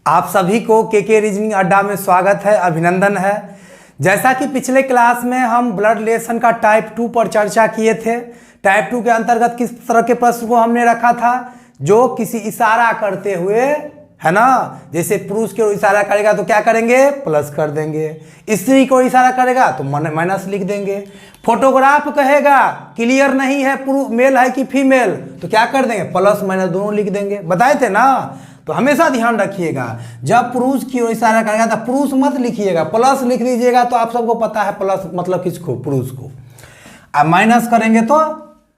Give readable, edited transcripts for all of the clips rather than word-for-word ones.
आप सभी को के रीजनिंग अड्डा में स्वागत है, अभिनंदन है। जैसा कि पिछले क्लास में हम ब्लड रिलेशन का टाइप 2 पर चर्चा किए थे। टाइप 2 के अंतर्गत किस तरह के प्रश्न को हमने रखा था, जो किसी इशारा करते हुए, है ना, जैसे पुरुष की ओर इशारा करेगा तो क्या करेंगे, प्लस कर देंगे। स्त्री को इशारा करेगा तो माइनस लिख देंगे। फोटोग्राफ कहेगा क्लियर नहीं है मेल है कि फीमेल, तो क्या कर देंगे, प्लस माइनस दोनों लिख देंगे। बताए थे ना। तो हमेशा ध्यान रखिएगा, जब पुरुष की ओर इशारा करेगा तो पुरुष मत लिखिएगा, प्लस लिख दीजिएगा। तो आप सबको पता है प्लस मतलब किसको, पुरुष को। अब माइनस करेंगे तो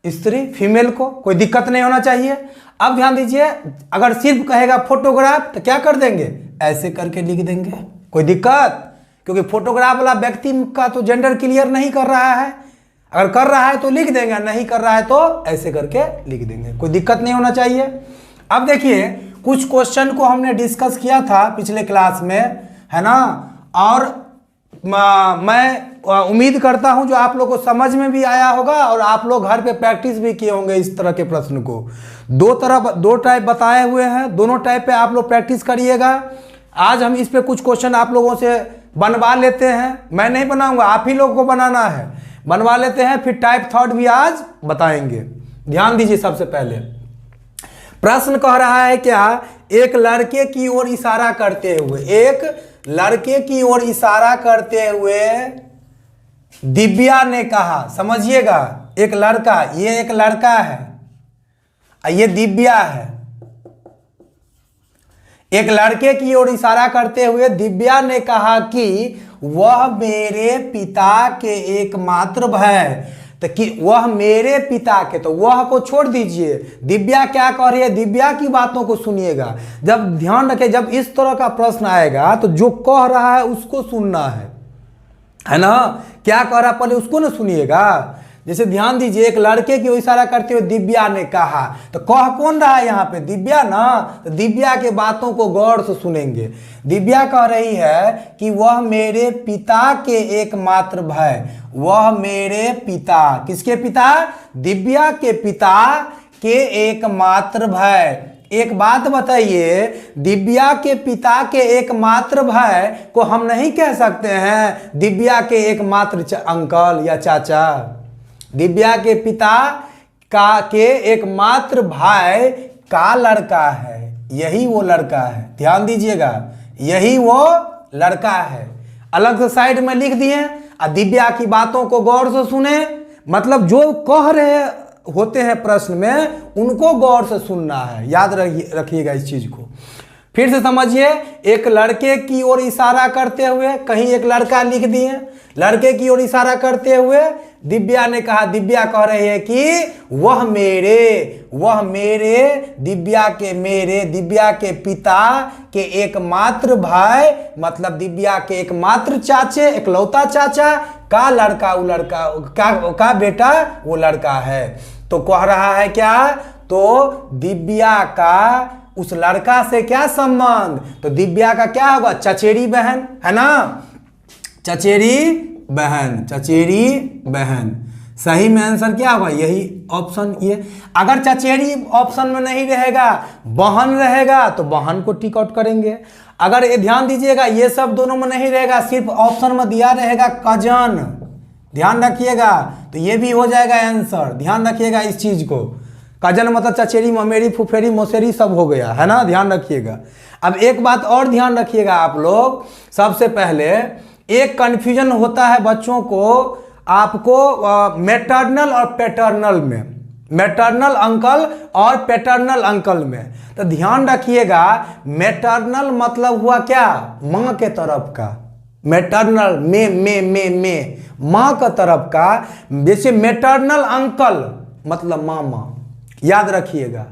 स्त्री, फीमेल को, कोई दिक्कत नहीं होना चाहिए। अब ध्यान दीजिए, अगर सिर्फ कहेगा फोटोग्राफ तो क्या कर देंगे, ऐसे करके लिख देंगे, कोई दिक्कत, क्योंकि फोटोग्राफ वाला व्यक्ति का तो जेंडर क्लियर नहीं कर रहा है। अगर कर रहा है तो लिख देंगे, नहीं कर रहा है तो ऐसे करके लिख देंगे, कोई दिक्कत नहीं होना चाहिए। अब देखिए, कुछ क्वेश्चन को हमने डिस्कस किया था पिछले क्लास में, है ना, और मैं उम्मीद करता हूं जो आप लोग को समझ में भी आया होगा और आप लोग घर पे प्रैक्टिस भी किए होंगे इस तरह के प्रश्न को। दो टाइप बताए हुए हैं, दोनों टाइप पे आप लोग प्रैक्टिस करिएगा। आज हम इस पे कुछ क्वेश्चन आप लोगों से बनवा लेते हैं। मैं नहीं बनाऊंगा, आप ही लोगों को बनाना है, बनवा लेते हैं। फिर टाइप थर्ड भी आज बताएंगे। ध्यान दीजिए, सबसे पहले प्रश्न कह रहा है क्या, एक लड़के की ओर इशारा करते हुए, एक लड़के की ओर इशारा करते हुए दिव्या ने कहा। समझिएगा, एक लड़का, ये एक लड़का है, ये दिव्या है। एक लड़के की ओर इशारा करते हुए दिव्या ने कहा कि वह मेरे पिता के एकमात्र भाई, तो कि वह मेरे पिता के, तो वह को छोड़ दीजिए, दिव्या क्या कह रही है, दिव्या की बातों को सुनिएगा। जब ध्यान रखें, जब इस तरह का प्रश्न आएगा तो जो कह रहा है उसको सुनना है ना, क्या कह रहा है पहले उसको ना सुनिएगा। जैसे ध्यान दीजिए, एक लड़के की इशारा करते हुए दिव्या ने कहा, तो कह कौन रहा है यहाँ पे, दिव्या ना, तो दिव्या के बातों को गौर से सुनेंगे। दिव्या कह रही है कि वह मेरे पिता के एकमात्र भाई, वह मेरे पिता, किसके पिता, दिव्या के पिता के एकमात्र भाई। एक बात बताइए, दिव्या के पिता के एकमात्र भाई को हम नहीं कह सकते हैं दिव्या के एकमात्र अंकल या चाचा। दिव्या के पिता के एकमात्र भाई का लड़का है, यही वो लड़का है। ध्यान दीजिएगा, यही वो लड़का है। अलग से साइड में लिख दिए, और दिव्या की बातों को गौर से सुने, मतलब जो कह रहे होते हैं प्रश्न में उनको गौर से सुनना है। याद रखिएगा इस चीज को। फिर से समझिए, एक लड़के की ओर इशारा करते हुए, कहीं एक लड़का लिख दिए, लड़के की ओर इशारा करते हुए दिव्या ने कहा, दिव्या कह रही है कि वह मेरे दिव्या के पिता के एकमात्र भाई, मतलब दिव्या के एकमात्र चाचे, एकलौता चाचा का लड़का, वो लड़का का बेटा वो लड़का है। तो कह रहा है क्या, तो दिव्या का उस लड़का से क्या संबंध, तो दिव्या का क्या होगा, चचेरी बहन, है ना, चचेरी बहन। सही में आंसर क्या होगा, यही ऑप्शन। ये अगर चचेरी ऑप्शन में नहीं रहेगा, बहन रहेगा, तो बहन को टिक आउट करेंगे। अगर ये ध्यान दीजिएगा, ये सब दोनों में नहीं रहेगा, सिर्फ ऑप्शन में दिया रहेगा कजन, ध्यान रखिएगा, तो ये भी हो जाएगा आंसर। ध्यान रखिएगा इस चीज को, कजन मतलब चचेरी, ममेरी, फुफेरी, मौसेरी सब हो गया, है ना, ध्यान रखिएगा। अब एक बात और ध्यान रखिएगा आप लोग, सबसे पहले एक कंफ्यूजन होता है बच्चों को, आपको मैटरनल और पैटर्नल में, मैटरनल अंकल और पैटर्नल अंकल में। तो ध्यान रखिएगा, मैटरनल मतलब हुआ क्या, माँ के तरफ का, मैटरनल में माँ का तरफ का। जैसे मैटरनल अंकल मतलब मामा, याद रखिएगा,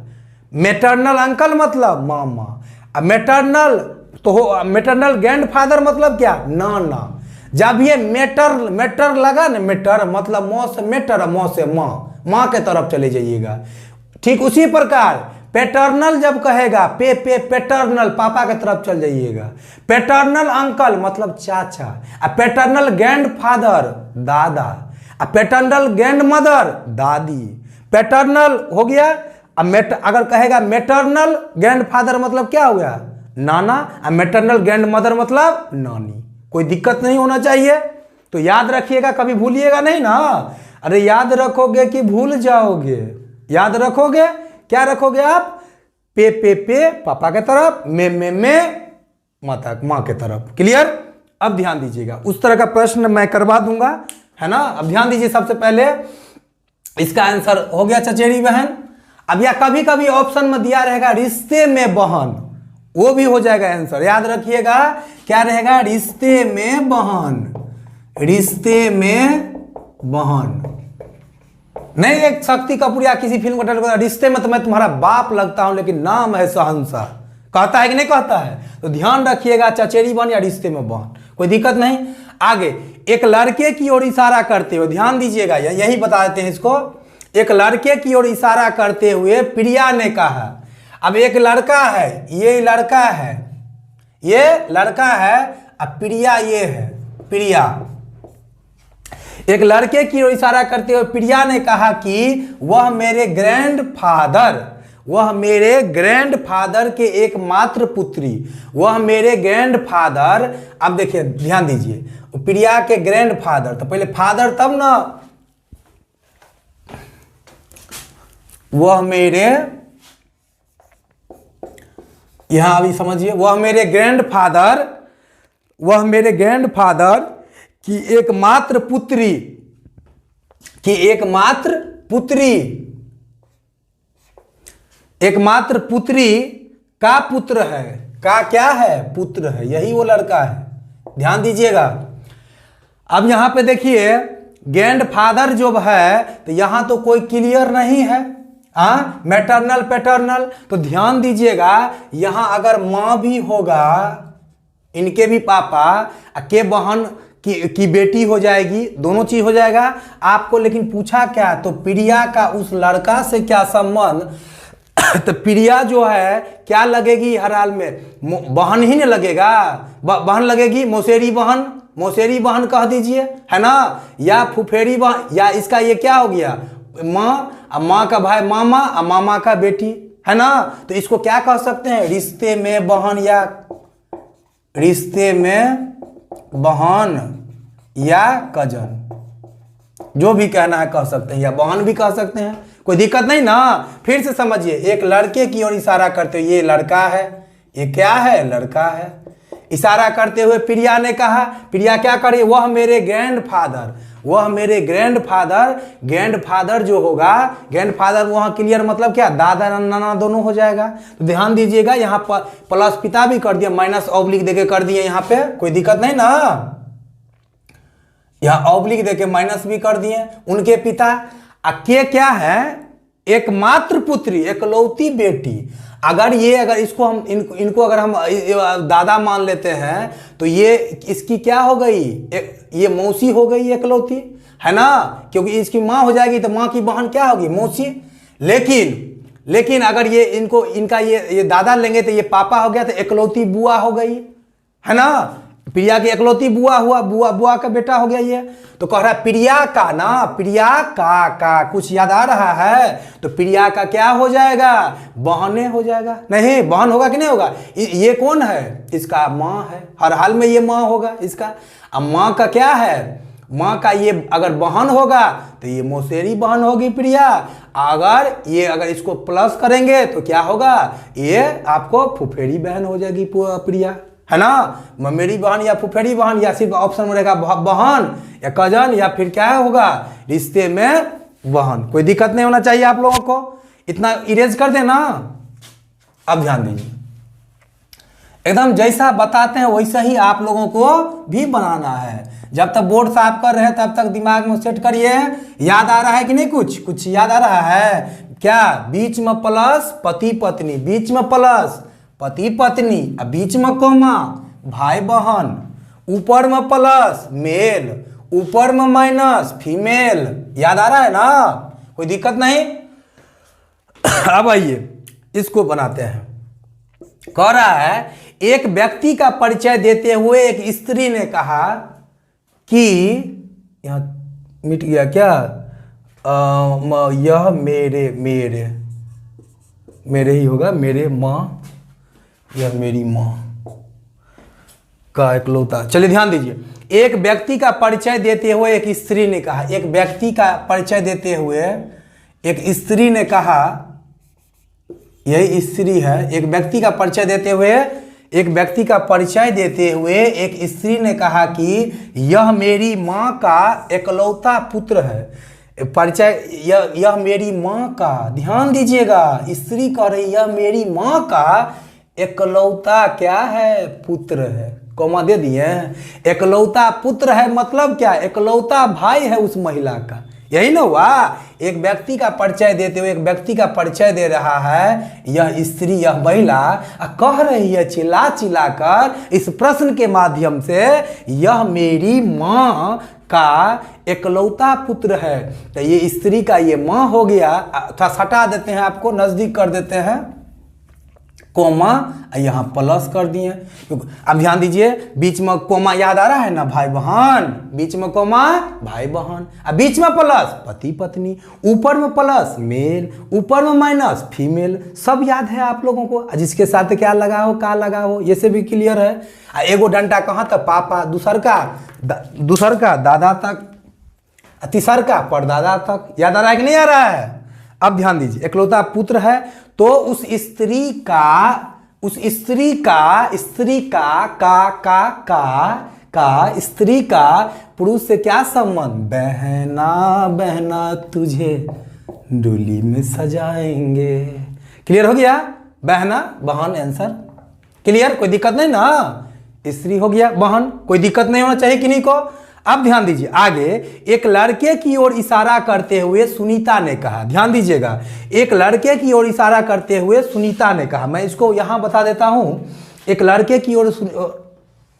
मैटरनल अंकल मतलब मामा। अब मैटरनल तो हो, मैटरनल ग्रैंडफादर मतलब क्या, नाना। जब ये मेटर लगा ना, मेटर मतलब मौ से मेटर, मौ से माँ के तरफ चले जाइएगा। ठीक उसी प्रकार पैटर्नल जब कहेगा, पैटर्नल पापा के तरफ चल जाइएगा। पैटर्नल अंकल मतलब चाचा, पैटर्नल ग्रैंडफादर दादा, पैटर्नल ग्रैंडमदर दादी। पैटर्नल हो गया। अब अगर कहेगा मैटरनल ग्रैंडफादर मतलब क्या हो गया, नाना, और मैटरनल ग्रैंड मदर मतलब नानी। कोई दिक्कत नहीं होना चाहिए। तो याद रखिएगा, कभी भूलिएगा नहीं ना। अरे याद रखोगे कि भूल जाओगे? याद रखोगे। क्या रखोगे आप? पे पापा के तरफ, में माता माँ के तरफ। क्लियर? अब ध्यान दीजिएगा, उस तरह का प्रश्न मैं करवा दूंगा, है ना। अब ध्यान दीजिए, सबसे पहले इसका आंसर हो गया चचेरी बहन। अब या कभी कभी ऑप्शन में दिया रहेगा रिश्ते में बहन, वो भी हो जाएगा आंसर। याद रखिएगा, क्या रहेगा? रिश्ते में बहन, रिश्ते में बहन। नहीं एक शक्ति कपूर या किसी फिल्म का डायलॉग, रिश्ते में तो मैं तुम्हारा बाप लगता हूं लेकिन नाम है शहंशाह, कहता है कि नहीं कहता है? तो ध्यान रखिएगा, चचेरी बहन या रिश्ते में बहन, कोई दिक्कत नहीं। आगे, एक लड़के की ओर इशारा करते हुए, ध्यान दीजिएगा, यही बता देते हैं इसको। एक लड़के की ओर इशारा करते हुए प्रिया ने कहा। अब एक लड़का है, ये लड़का है, ये लड़का है, अब प्रिया ये है, प्रिया। एक लड़के की ओर इशारा करते हुए प्रिया ने कहा कि वह मेरे ग्रैंडफादर, वह मेरे ग्रैंडफादर के एकमात्र पुत्री, वह मेरे ग्रैंडफादर। अब देखिए ध्यान दीजिए, प्रिया के ग्रैंडफादर, तो पहले फादर तब ना, वह मेरे, यहां अभी समझिए, वह मेरे ग्रैंडफादर, वह मेरे ग्रैंडफादर की एकमात्र पुत्री, की एकमात्र पुत्री, एकमात्र पुत्री का पुत्र है, का क्या है? पुत्र है, यही वो लड़का है। ध्यान दीजिएगा। अब यहां पे देखिए ग्रैंडफादर जो है, तो यहां तो कोई क्लियर नहीं है, हाँ, मैटरनल पैटर्नल। तो ध्यान दीजिएगा, यहां अगर मां भी होगा, इनके भी पापा के बहन की बेटी हो जाएगी, दोनों चीज हो जाएगा आपको। लेकिन पूछा क्या? तो प्रिया का उस लड़का से क्या संबंध? तो प्रिया जो है क्या लगेगी हर हाल में? बहन ही नहीं लगेगा, बहन लगेगी, मौसेरी बहन, मौसेरी बहन कह दीजिए, है ना, या फुफेरी बहन, या इसका ये क्या हो गया? माँ, माँ का भाई मामा, और मामा का बेटी, है ना। तो इसको क्या कह सकते हैं? रिश्ते में बहन, या रिश्ते में बहन, या कजन, जो भी कहना है कह सकते हैं, या बहन भी कह सकते हैं, कोई दिक्कत नहीं ना। फिर से समझिए, एक लड़के की ओर इशारा करते हुए, ये लड़का है, ये क्या है? लड़का है। इशारा करते हुए प्रिया ने कहा, प्रिया क्या करे? वह मेरे ग्रैंडफादर, वह मेरे ग्रैंडफादर, ग्रैंडफादर जो होगा, ग्रैंडफादर वहां क्लियर मतलब क्या? दादा नाना दोनों हो जाएगा। तो ध्यान दीजिएगा, यहाँ पर प्लस पिता भी कर दिया, माइनस ऑब्लिक देके कर दिए, यहाँ पे कोई दिक्कत नहीं ना। यहाँ ऑब्लिक देके माइनस भी कर दिए, उनके पिता। के क्या है? एकमात्र पुत्री, एकलौती बेटी। अगर ये, अगर इसको हम इनको अगर हम दादा मान लेते हैं, तो ये इसकी क्या हो गई? ये मौसी हो गई एकलौती, है ना, क्योंकि इसकी माँ हो जाएगी तो माँ की बहन क्या होगी? मौसी। लेकिन अगर ये इनको, इनका ये दादा लेंगे तो ये पापा हो गया, तो एकलौती बुआ हो गई, है ना। प्रिया की एकलौती बुआ हुआ, बुआ का बेटा हो गया ये। तो कह रहा है प्रिया का ना, प्रिया का कुछ याद आ रहा है? तो प्रिया का क्या हो जाएगा? बहने हो जाएगा। नहीं, बहन होगा कि नहीं होगा? ये कौन है? इसका माँ है, हर हाल में ये माँ होगा इसका। अब माँ का क्या है? माँ का ये अगर बहन होगा तो ये मौसेरी बहन होगी प्रिया। अगर इसको प्लस करेंगे तो क्या होगा? ये आपको फुफेरी बहन हो जाएगी प्रिया, है ना। ममेरी बहन या फुफेरी बहन, या सिर्फ ऑप्शन में रहेगा बहन या कजन, या फिर क्या होगा? रिश्ते में बहन। कोई दिक्कत नहीं होना चाहिए आप लोगों को, इतना इरेज कर देना। अब ध्यान दीजिए, एकदम जैसा बताते हैं वैसा ही आप लोगों को भी बनाना है। जब तक बोर्ड साफ कर रहे हैं तब तक दिमाग में सेट करिए। याद आ रहा है कि नहीं? कुछ याद आ रहा है क्या? बीच में प्लस पति पत्नी, बीच में प्लस पति पत्नी, बीच में कोमा भाई बहन, ऊपर में प्लस मेल, ऊपर में माइनस फीमेल। याद आ रहा है ना? कोई दिक्कत नहीं। अब आइए इसको बनाते हैं। कह रहा है एक व्यक्ति का परिचय देते हुए एक स्त्री ने कहा कि, यहां मिट गया क्या? यह मेरे ही होगा, मेरे माँ, यह मेरी माँ का इकलौता। चलिए ध्यान दीजिए, एक व्यक्ति का परिचय देते हुए एक स्त्री ने कहा, एक व्यक्ति का परिचय देते हुए एक स्त्री ने कहा, यही स्त्री है, एक व्यक्ति का परिचय देते हुए एक स्त्री ने कहा कि यह मेरी माँ का इकलौता पुत्र है। परिचय, यह मेरी माँ का, ध्यान दीजिएगा, स्त्री कह रही यह मेरी माँ का इकलौता क्या है, पुत्र है। कौमा दे दिए, इकलौता पुत्र है मतलब क्या, इकलौता भाई है उस महिला का। यही ना हुआ, एक व्यक्ति का परिचय देते हुए एक व्यक्ति का परिचय दे रहा है यह स्त्री, यह महिला, कह रही है चिल्ला चिल्ला कर इस प्रश्न के माध्यम से, यह मेरी माँ का इकलौता पुत्र है। तो ये स्त्री का ये माँ हो गया। थोड़ा हटा देते हैं, आपको नजदीक कर देते हैं, कोमा यहाँ प्लस कर दिए। अब ध्यान दीजिए, बीच में कोमा याद आ रहा है ना, भाई बहन, बीच में कोमा भाई बहन, अब बीच में प्लस पति पत्नी, ऊपर में प्लस मेल, ऊपर में माइनस फीमेल, सब याद है आप लोगों को। जिसके साथ क्या लगा हो, का लगा हो, ये से भी क्लियर है। एगो डंडा कहाँ तक, पापा, दूसर का दादा तक, तीसर का परदादा तक। याद आ रहा है कि नहीं आ रहा है? अब ध्यान दीजिए, इकलौता पुत्र है तो उस स्त्री का पुरुष से क्या संबंध, बहना बहना तुझे डोली में सजाएंगे। क्लियर हो गया, बहना बहन आंसर क्लियर, कोई दिक्कत नहीं ना, स्त्री हो गया बहन, कोई दिक्कत नहीं होना चाहिए किन्हीं को। अब ध्यान दीजिए आगे, एक लड़के की ओर इशारा करते हुए सुनीता ने कहा, ध्यान दीजिएगा, एक लड़के की ओर इशारा करते हुए सुनीता ने कहा। मैं इसको यहां बता देता हूं, एक लड़के की ओर,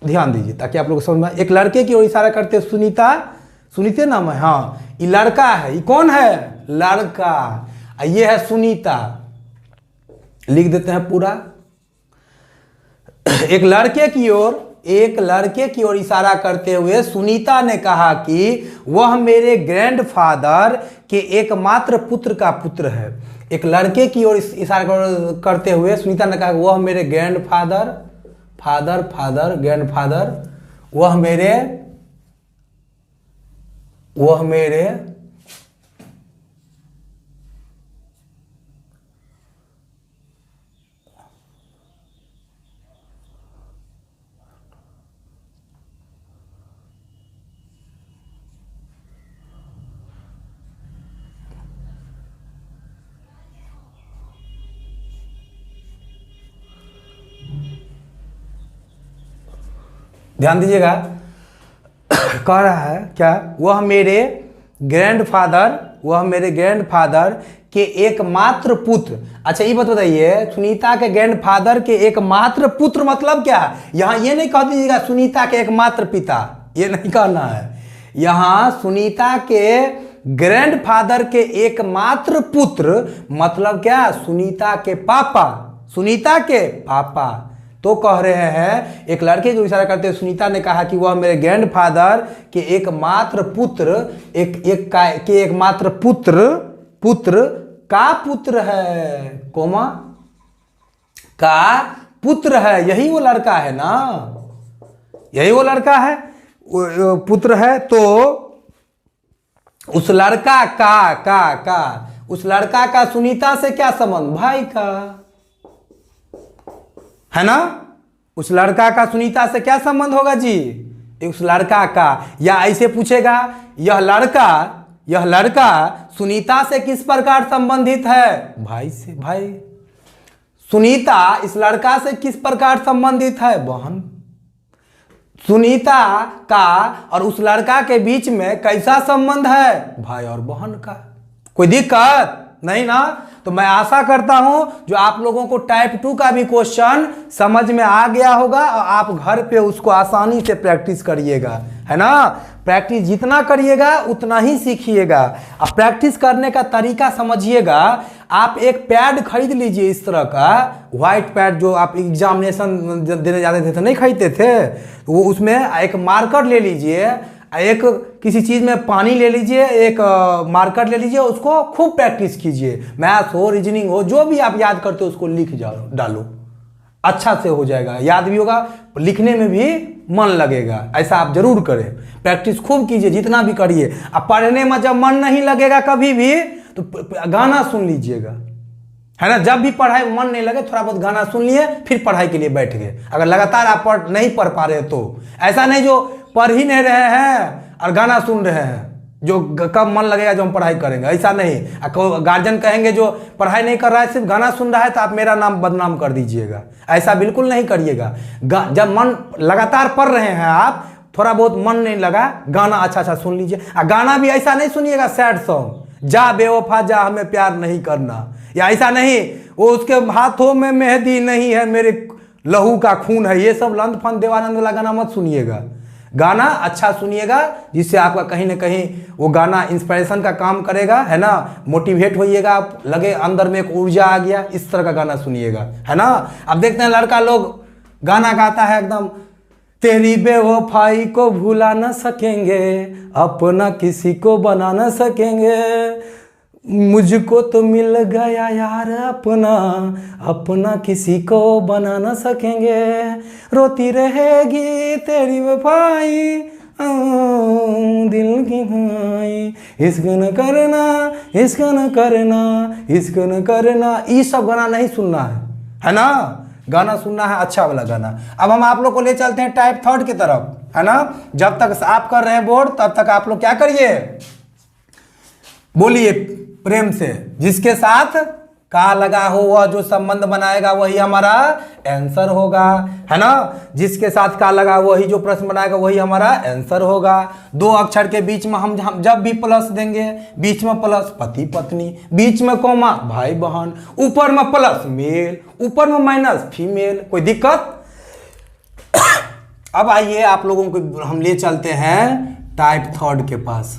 ध्यान दीजिए ताकि आप लोग समझ में। एक लड़के की ओर इशारा करते हुए सुनीता, सुनीते नाम है, हाँ ये लड़का है, ये कौन है, लड़का, ये है सुनीता, लिख देते हैं पूरा। एक लड़के की ओर इशारा करते हुए सुनीता ने कहा कि वह मेरे ग्रैंडफादर के एकमात्र पुत्र का पुत्र है। एक लड़के की ओर इशारा करते हुए सुनीता ने कहा वह मेरे ग्रैंडफादर, ग्रैंडफादर, वह मेरे ध्यान दीजिएगा, कह रहा है क्या, वह मेरे ग्रैंडफादर के एकमात्र पुत्र। अच्छा ये बताइए, सुनीता के ग्रैंडफादर के एकमात्र पुत्र मतलब क्या है? यहाँ ये नहीं कह दीजिएगा सुनीता के एकमात्र पिता, ये नहीं कहना है। यहाँ सुनीता के ग्रैंडफादर के एकमात्र पुत्र मतलब क्या, सुनीता के पापा। तो कह रहे हैं, एक लड़के को इशारा करते हुए सुनीता ने कहा कि वह मेरे ग्रैंडफादर के एकमात्र पुत्र, एकमात्र पुत्र का पुत्र है, कोमा का पुत्र है। यही वो लड़का है ना, यही वो लड़का है, पुत्र है। तो उस लड़का उस लड़का का सुनीता से क्या संबंध, भाई का, है ना। उस लड़का का सुनीता से क्या संबंध होगा जी, उस लड़का का, या ऐसे पूछेगा यह लड़का सुनीता से किस प्रकार संबंधित है, भाई से, भाई। सुनीता इस लड़का से किस प्रकार संबंधित है, बहन। सुनीता का और उस लड़का के बीच में कैसा संबंध है, भाई और बहन का। कोई दिक्कत नहीं ना। तो मैं आशा करता हूं जो आप लोगों को टाइप 2 का भी क्वेश्चन समझ में आ गया होगा और आप घर पे उसको आसानी से प्रैक्टिस करिएगा, है ना। प्रैक्टिस जितना करिएगा उतना ही सीखिएगा। अब प्रैक्टिस करने का तरीका समझिएगा। आप एक पैड खरीद लीजिए इस तरह का, व्हाइट पैड जो आप एग्जामिनेशन देने जाते थे तो नहीं खरीदते थे, वो उसमें एक मार्कर ले लीजिए, एक किसी चीज़ में पानी ले लीजिए, एक मार्कर ले लीजिए, उसको खूब प्रैक्टिस कीजिए। मैथ हो, रीजनिंग हो, जो भी आप याद करते हो उसको लिख डालो। अच्छा से हो जाएगा, याद भी होगा, लिखने में भी मन लगेगा। ऐसा आप जरूर करें, प्रैक्टिस खूब कीजिए, जितना भी करिए। अब पढ़ने में जब मन नहीं लगेगा कभी भी तो गाना सुन लीजिएगा, है ना। जब भी पढ़ाई मन नहीं लगे थोड़ा बहुत गाना सुन लिए, फिर पढ़ाई के लिए बैठ गए। अगर लगातार आप नहीं पढ़ पा रहे तो ऐसा नहीं जो पढ़ ही नहीं रहे हैं और गाना सुन रहे हैं, जो कब मन लगेगा जो हम पढ़ाई करेंगे, ऐसा नहीं। गार्जियन कहेंगे जो पढ़ाई नहीं कर रहा है सिर्फ गाना सुन रहा है तो आप मेरा नाम बदनाम कर दीजिएगा, ऐसा बिल्कुल नहीं करिएगा। जब मन लगातार पढ़ रहे हैं आप, थोड़ा बहुत मन नहीं लगा, गाना अच्छा सुन लीजिए। और गाना भी ऐसा नहीं सुनिएगा सैड सॉन्ग, जा बेवफा जा हमें प्यार नहीं करना, या ऐसा नहीं वो उसके हाथों में मेहंदी नहीं है मेरे लहू का खून है, ये सब लंद फंद देवानंद वाला गाना मत सुनिएगा। गाना अच्छा सुनिएगा जिससे आपका कहीं ना कहीं वो गाना इंस्पिरेशन का काम करेगा, है ना। मोटिवेट होइएगा, आप लगे अंदर में एक ऊर्जा आ गया, इस तरह का गाना सुनिएगा, है ना। अब देखते हैं लड़का लोग गाना गाता है एकदम, तेरी बेवफाई को भुला न सकेंगे, अपना किसी को बना न सकेंगे, मुझको तो मिल गया यार अपना, अपना किसी को बना न सकेंगे, रोती रहेगी तेरी वफाई दिल की भाई, इश्क न करना, इश्क न करना, इश्क न करना। ये सब गाना नहीं सुनना है ना। गाना सुनना है अच्छा वाला गाना। अब हम आप लोग को ले चलते हैं टाइप थर्ड की तरफ, है ना। जब तक आप कर रहे हैं बोर्ड तब तक आप लोग क्या करिए, बोलिए प्रेम से, जिसके साथ का लगा हो वह जो संबंध बनाएगा वही हमारा आंसर होगा, है ना। जिसके साथ का लगा वही जो प्रश्न बनाएगा वही हमारा आंसर होगा। दो अक्षर के बीच में हम जब भी प्लस देंगे, बीच में प्लस पति पत्नी, बीच में कॉमा भाई बहन, ऊपर में प्लस मेल, ऊपर में माइनस फीमेल, कोई दिक्कत। अब आइए आप लोगों को हम ले चलते हैं टाइप थर्ड के पास,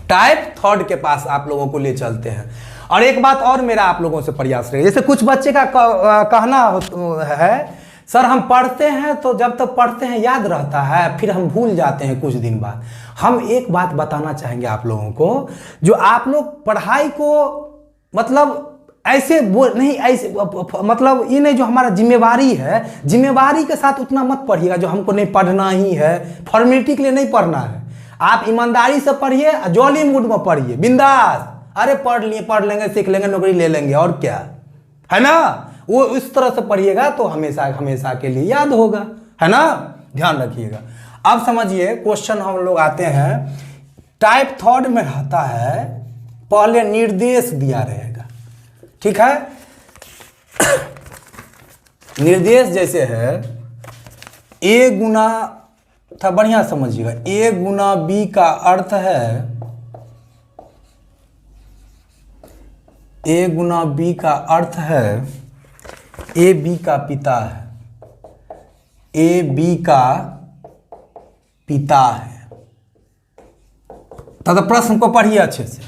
टाइप थर्ड के पास आप लोगों को ले चलते हैं। और एक बात और मेरा आप लोगों से प्रयास रहे, जैसे कुछ बच्चे का कहना है सर हम पढ़ते हैं तो जब तक पढ़ते हैं याद रहता है, फिर हम भूल जाते हैं कुछ दिन बाद। हम एक बात बताना चाहेंगे आप लोगों को, जो आप लोग पढ़ाई को मतलब ऐसे नहीं, ऐसे मतलब ये नहीं जो हमारा जिम्मेवारी है, जिम्मेवारी के साथ उतना मत पढ़िएगा जो हमको नहीं पढ़ना ही है, फॉर्मेलिटी के लिए नहीं पढ़ना है। आप ईमानदारी से पढ़िए, जॉली मूड में पढ़िए, बिंदास। अरे पढ़ लेंगे, सीख लेंगे, नौकरी ले लेंगे, और क्या, है ना। वो इस तरह से पढ़िएगा तो हमेशा हमेशा के लिए याद होगा, है ना। ध्यान रखिएगा। अब समझिए क्वेश्चन हम लोग आते हैं। टाइप थर्ड में रहता है पहले निर्देश दिया रहेगा, ठीक है। निर्देश जैसे है ए गुना था, बढ़िया समझिएगा, ए गुना बी का अर्थ है, ए गुना बी का अर्थ है ए बी का पिता है, ए बी का पिता है। तथा प्रश्न को पढ़िए अच्छे से।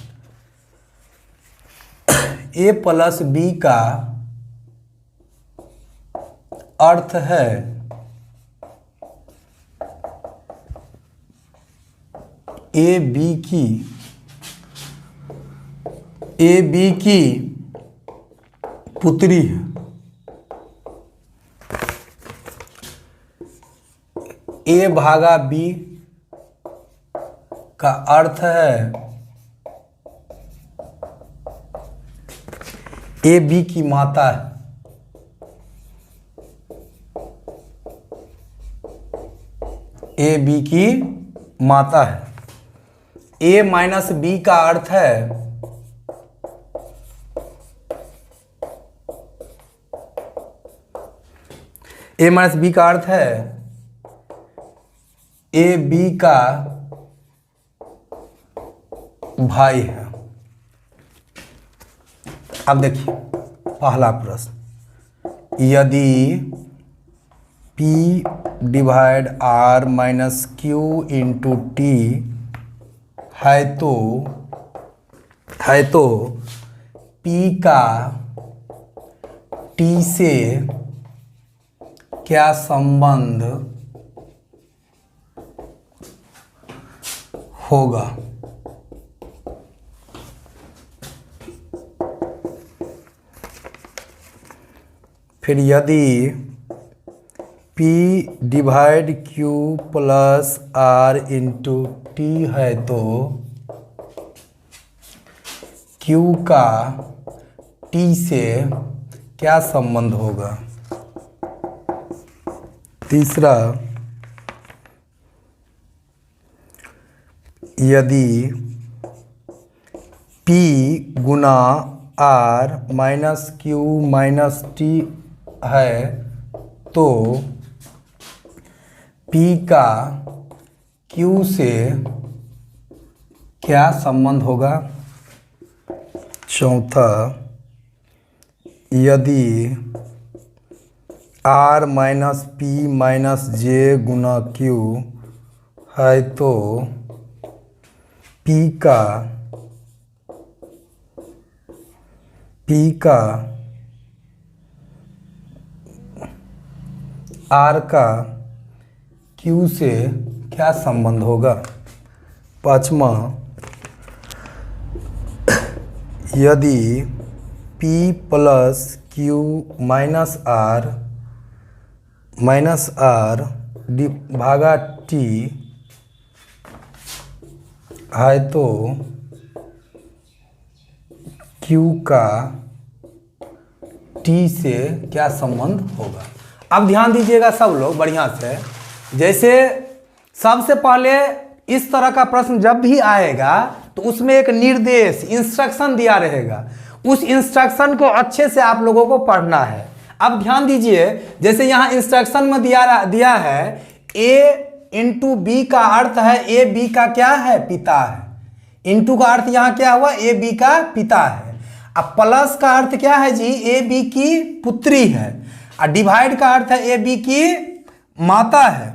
ए प्लस बी का अर्थ है ए बी की पुत्री है। ए भागा बी का अर्थ है ए बी की माता है। ए बी की माता है। ए माइनस बी का अर्थ है ए माइनस बी का अर्थ है ए बी का भाई है। अब देखिए पहला प्रश्न, यदि P divide R minus Q into T है तो P का T से क्या संबंध होगा। फिर यदि P divide Q plus R into T है तो Q का T से क्या संबंध होगा। तीसरा, यदि P गुना R minus Q minus T है तो P का Q से क्या संबंध होगा। चौथा, यदि R minus P minus J गुना Q है तो P का R का Q से क्या संबंध होगा। पाँचवा, यदि P plus Q minus R भागा T है तो Q का T से क्या संबंध होगा। अब ध्यान दीजिएगा सब लोग बढ़िया से। जैसे सबसे पहले इस तरह का प्रश्न जब भी आएगा तो उसमें एक निर्देश इंस्ट्रक्शन दिया रहेगा, उस इंस्ट्रक्शन को अच्छे से आप लोगों को पढ़ना है। अब ध्यान दीजिए, जैसे यहाँ इंस्ट्रक्शन में दिया है A इंटू बी का अर्थ है ए बी का क्या है, पिता है। इंटू का अर्थ यहाँ क्या हुआ, ए बी का पिता है। अब प्लस का अर्थ क्या है जी, ए बी की पुत्री है। और डिवाइड का अर्थ है ए बी की माता है।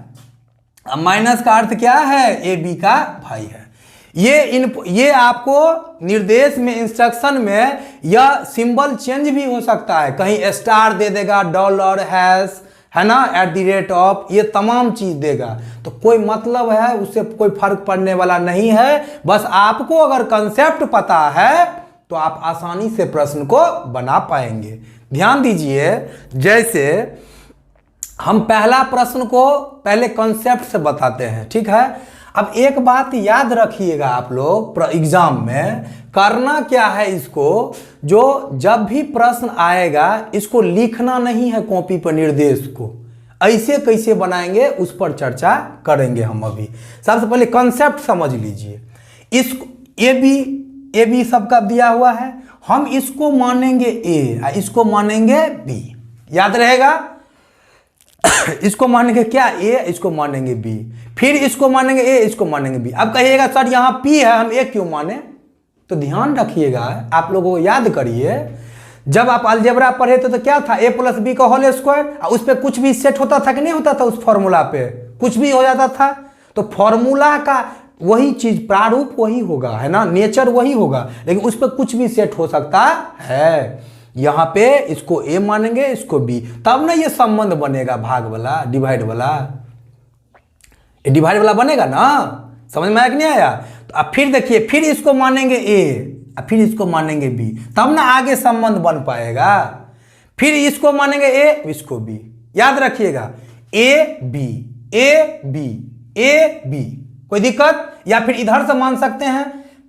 अब माइनस का अर्थ क्या है, ए बी का भाई है। ये आपको निर्देश में इंस्ट्रक्शन में यह सिंबल चेंज भी हो सकता है, कहीं स्टार दे देगा, डॉलर, हैश, है ना, @ ये तमाम चीज देगा। तो कोई मतलब है, उससे कोई फर्क पड़ने वाला नहीं है। बस आपको अगर कंसेप्ट पता है तो आप आसानी से प्रश्न को बना पाएंगे। ध्यान दीजिए, जैसे हम पहला प्रश्न को पहले कंसेप्ट से बताते हैं, ठीक है। अब एक बात याद रखिएगा आप लोग, एग्जाम में करना क्या है, इसको जो जब भी प्रश्न आएगा इसको लिखना नहीं है कॉपी पर, निर्देश को ऐसे कैसे बनाएंगे उस पर चर्चा करेंगे हम अभी। सबसे पहले कंसेप्ट समझ लीजिए। इसको ए बी सबका दिया हुआ है, हम इसको मानेंगे ए, इसको मानेंगे बी, याद रहेगा। इसको मानेंगे क्या, ए, इसको मानेंगे बी, फिर इसको मानेंगे ए, इसको मानेंगे बी। अब कहिएगा सर यहाँ पी है, हम ए क्यों माने। तो ध्यान रखिएगा, आप लोगों को याद करिए, जब आप अलजेब्रा पढ़े थे तो क्या था, ए प्लस बी का होल स्क्वायर, उस पर कुछ भी सेट होता था कि नहीं होता था, उस फॉर्मूला पे कुछ भी हो जाता था। तो फॉर्मूला का वही चीज, प्रारूप वही होगा, है ना, नेचर वही होगा, लेकिन उस पर कुछ भी सेट हो सकता है। यहाँ पे इसको ए मानेंगे, इसको बी, तब ना ये संबंध बनेगा भाग वाला, डिवाइड वाला। ये डिवाइड वाला बनेगा ना, समझ में आया कि नहीं आया। तो अब फिर देखिए, फिर इसको मानेंगे ए, फिर इसको मानेंगे बी, तब ना आगे संबंध बन पाएगा। फिर इसको मानेंगे ए, इसको बी, याद रखिएगा, A B A B A B, कोई दिक्कत। या फिर इधर से मान सकते हैं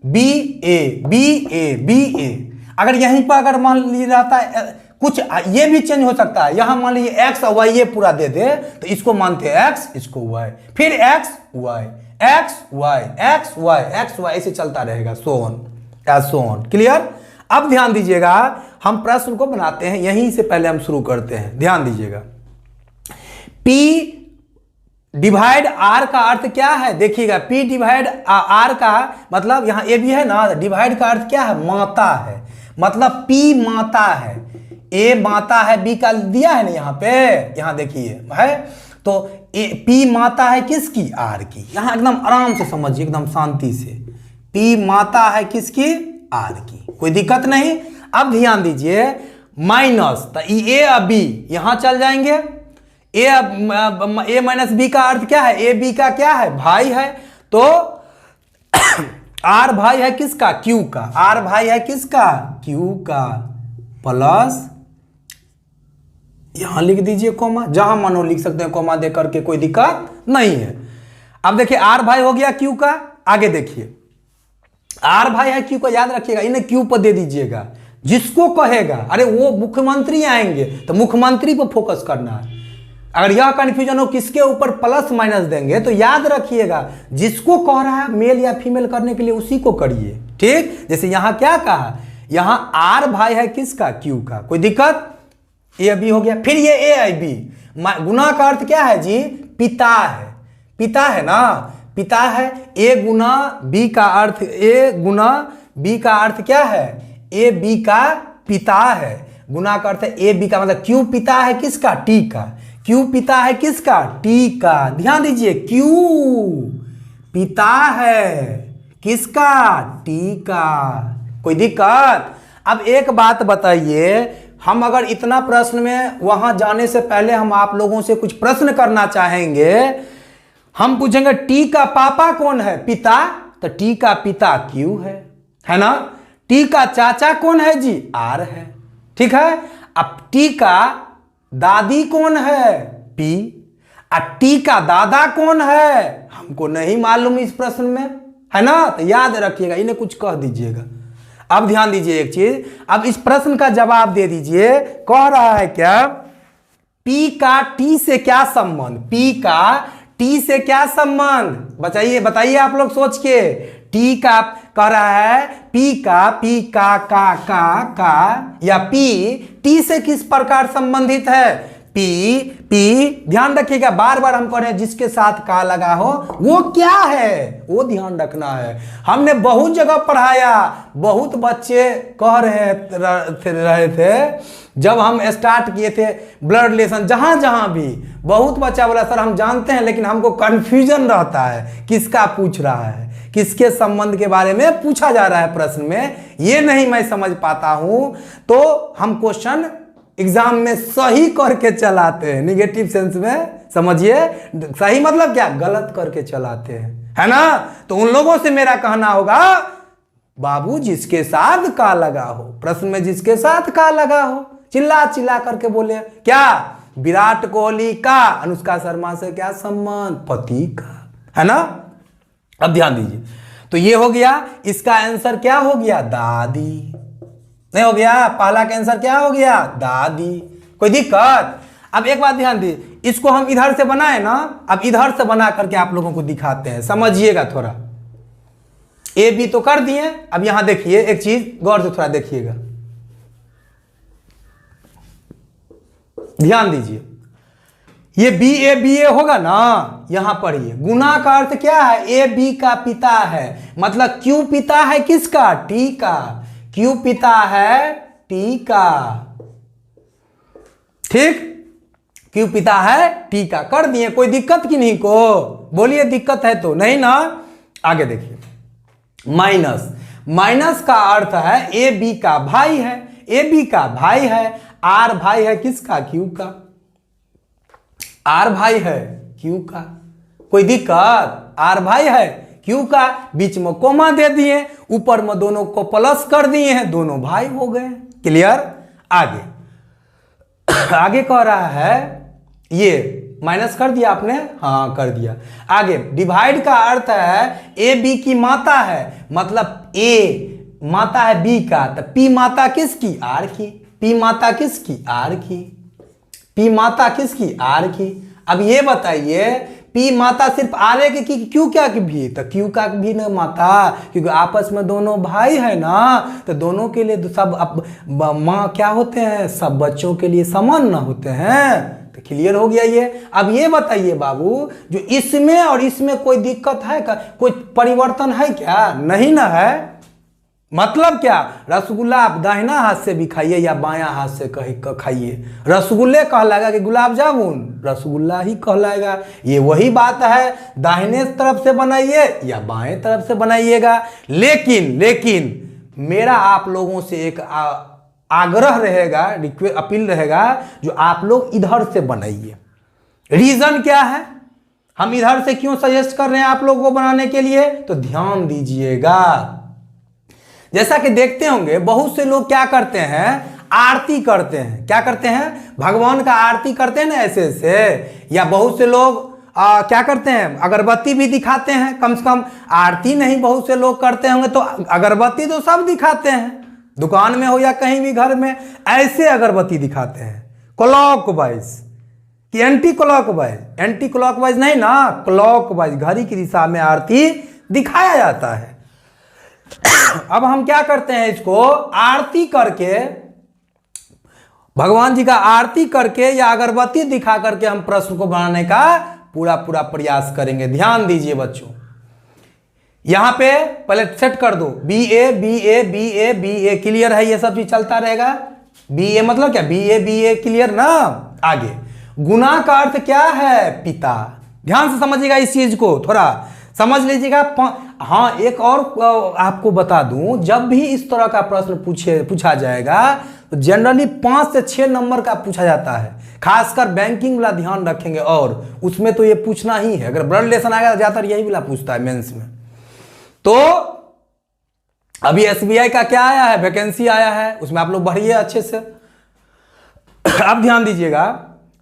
B A B A B A. अगर यहीं पर अगर मान लीजिए रहता है कुछ, ये भी चेंज हो सकता है। यहां मान लीजिए एक्स और वाई ये पूरा दे दे, तो इसको मानते हैं एक्स, इसको वाई, फिर X Y X Y X Y X Y, ऐसे चलता रहेगा, सो ऑन। क्लियर। अब ध्यान दीजिएगा, हम प्रश्न को बनाते हैं, यहीं से पहले हम शुरू करते हैं। ध्यान दीजिएगा, P डिवाइड आर का अर्थ क्या है, देखिएगा, P डिवाइड आर का मतलब यहाँ ए भी है ना, डिवाइड का अर्थ क्या है, माता है, मतलब P माता है, ए माता है, बी का दिया है ना यहाँ पे, यहाँ देखिए है, तो P माता है किसकी, आर की। यहाँ एकदम आराम से समझिए, एकदम शांति से, P माता है किसकी, आर की, कोई दिक्कत नहीं। अब ध्यान दीजिए, माइनस, तो ए और बी यहां चल जाएंगे, ए माइनस बी का अर्थ क्या है, ए बी का क्या है, भाई है। तो आर भाई है किसका, क्यू का, आर भाई है किसका, क्यू का, प्लस यहां लिख दीजिए कॉमा, जहां मानो लिख सकते हैं कॉमा दे करके, कोई दिक्कत नहीं है। अब देखिए आर भाई हो गया क्यू का, आगे देखिए आर भाई है क्यू का, याद रखिएगा इन्हें क्यू पर दे दीजिएगा। जिसको कहेगा अरे वो मुख्यमंत्री आएंगे तो मुख्यमंत्री पर फोकस करना है। अगर यह कंफ्यूजन हो किसके ऊपर प्लस माइनस देंगे तो याद रखिएगा जिसको कह रहा है मेल या फीमेल करने के लिए उसी को करिए, ठीक। जैसे यहां क्या कहा, यहां आर भाई है किसका, क्यू का, कोई दिक्कत, ए बी हो गया। फिर ये ए आई बी, गुना का अर्थ क्या है जी, पिता है, पिता है ना, पिता है। ए गुना बी का अर्थ, ए गुना बी का अर्थ क्या है, ए बी का पिता है। गुना का अर्थ है ए बी का, मतलब क्यू पिता है किसका, टी का, क्यू पिता है किसका, टी का। ध्यान दीजिए क्यू पिता है किसका, टी का, कोई दिक्कत। अब एक बात बताइए, हम अगर इतना प्रश्न में वहां जाने से पहले हम आप लोगों से कुछ प्रश्न करना चाहेंगे, हम पूछेंगे टी का पापा कौन है, पिता, तो टी का पिता क्यू है ना। टी का चाचा कौन है जी, आर है, ठीक है। अब टी का दादी कौन है, पी, और टी का दादा कौन है, हमको नहीं मालूम इस प्रश्न में, है ना। तो याद रखिएगा, इन्हें कुछ कह दीजिएगा। अब ध्यान दीजिए एक चीज, अब इस प्रश्न का जवाब दे दीजिए। कह रहा है क्या, पी का टी से क्या संबंध, पी का टी से क्या संबंध, बताइए आप लोग सोच के। टी का कह रहा है पी का या पी टी से किस प्रकार संबंधित है, पी ध्यान रखिएगा, बार बार हम कह रहे हैं जिसके साथ का लगा हो वो क्या है, वो ध्यान रखना है। हमने बहुत जगह पढ़ाया, बहुत बच्चे कह रहे थे जब हम स्टार्ट किए थे ब्लड रिलेशन, जहां भी बहुत बच्चा बोला सर हम जानते हैं लेकिन हमको कंफ्यूजन रहता है किसका पूछ रहा है, किसके संबंध के बारे में पूछा जा रहा है प्रश्न में, ये नहीं मैं समझ पाता हूं। तो हम क्वेश्चन एग्जाम में सही करके चलाते हैं, निगेटिव सेंस में समझिए, सही मतलब क्या, गलत करके चलाते हैं, है ना। तो उन लोगों से मेरा कहना होगा बाबू जिसके साथ का लगा हो, प्रश्न में जिसके साथ का लगा हो, चिल्ला करके बोले क्या, विराट कोहली का अनुष्का शर्मा से क्या संबंध, पति का, है ना। अब ध्यान दीजिए, तो ये हो गया, इसका आंसर क्या हो गया, दादी, नहीं हो गया, पहला का आंसर क्या हो गया, दादी, कोई दिक्कत। अब एक बात ध्यान दीजिए, इसको हम इधर से बनाए ना, अब इधर से बना करके आप लोगों को दिखाते हैं, समझिएगा थोड़ा। ए बी तो कर दिए, अब यहां देखिए एक चीज गौर से थोड़ा देखिएगा, ध्यान दीजिए, ये बी ए होगा ना, यहां पढ़िए, गुना का अर्थ क्या है, ए बी का पिता है, मतलब क्यू पिता है किसका, टी का, क्यू पिता है टी का, ठीक, क्यू पिता है टी का, कर दिए, कोई दिक्कत की नहीं को, बोलिए दिक्कत है तो नहीं ना। आगे देखिए, माइनस का अर्थ है ए बी का भाई है, ए बी का भाई है, आर भाई है किसका, क्यू का, आर भाई है क्यू का, कोई दिक्कत, आर भाई है क्यू का, बीच में कोमा दे दिए, ऊपर में दोनों को प्लस कर दिए हैं, दोनों भाई हो गए, क्लियर। आगे कह रहा है, ये माइनस कर दिया आपने, हाँ कर दिया। आगे डिवाइड का अर्थ है ए बी की माता है, मतलब ए माता है बी का, तो पी माता किसकी, आर की, पी माता किसकी, आर की, पी माता किसकी, आर की। अब ये बताइए पी माता सिर्फ आर की क्यू क्या की भी, तो क्यू का भी ना माता, क्योंकि आपस में दोनों भाई है ना, तो दोनों के लिए सब माँ क्या होते हैं, सब बच्चों के लिए समान ना होते हैं। तो क्लियर हो गया ये। अब ये बताइए बाबू, जो इसमें और इसमें कोई दिक्कत है क्या, कोई परिवर्तन है क्या, नहीं ना है। मतलब क्या, रसगुल्ला आप दाहिना हाथ से भी खाइए या बायां हाथ से खाइए, रसगुल्ले कहलाएगा कि गुलाब जामुन, रसगुल्ला ही कहलाएगा। ये वही बात है, दाहिने तरफ से बनाइए या बाएं तरफ से बनाइएगा। लेकिन मेरा आप लोगों से एक आग्रह रहेगा, अपील रहेगा, जो आप लोग इधर से बनाइए। रीजन क्या है, हम इधर से क्यों सजेस्ट कर रहे हैं आप लोगों को बनाने के लिए, तो ध्यान दीजिएगा। जैसा कि देखते होंगे बहुत से लोग क्या करते हैं, आरती करते हैं। क्या करते हैं? भगवान का आरती करते हैं ना ऐसे ऐसे। या बहुत से लोग क्या करते हैं? अगरबत्ती भी दिखाते हैं। कम से कम आरती नहीं बहुत से लोग करते होंगे, तो अगरबत्ती तो सब दिखाते हैं, दुकान में हो या कहीं भी घर में ऐसे अगरबत्ती दिखाते हैं। क्लॉकवाइज कि एंटी क्लॉकवाइज? एंटी क्लॉकवाइज नहीं ना, क्लॉकवाइज, घड़ी की दिशा में आरती दिखाया जाता है। अब हम क्या करते हैं? इसको आरती करके, भगवान जी का आरती करके या अगरबत्ती दिखा करके हम प्रश्न को बनाने का पूरा पूरा प्रयास करेंगे। ध्यान दीजिए बच्चों, यहां पे पहले सेट कर दो B A B A B A B A, clear है? ये सब चीज चलता रहेगा। बी ए मतलब क्या? बी ए क्लियर ना। आगे गुना का अर्थ क्या है? पिता। ध्यान से समझिएगा, इस चीज को थोड़ा समझ लीजिएगा। हाँ, एक और आपको बता दूं, जब भी इस तरह का प्रश्न पूछा जाएगा तो जनरली 5 से 6 नंबर का पूछा जाता है। खासकर बैंकिंग वाला ध्यान रखेंगे, और उसमें तो ये पूछना ही है। अगर ब्लड रिलेशन आएगा तो ज्यादातर यही वाला पूछता है मेंस में। तो अभी एसबीआई का क्या आया है? वैकेंसी आया है, उसमें आप लोग भरिए अच्छे से। अब ध्यान दीजिएगा,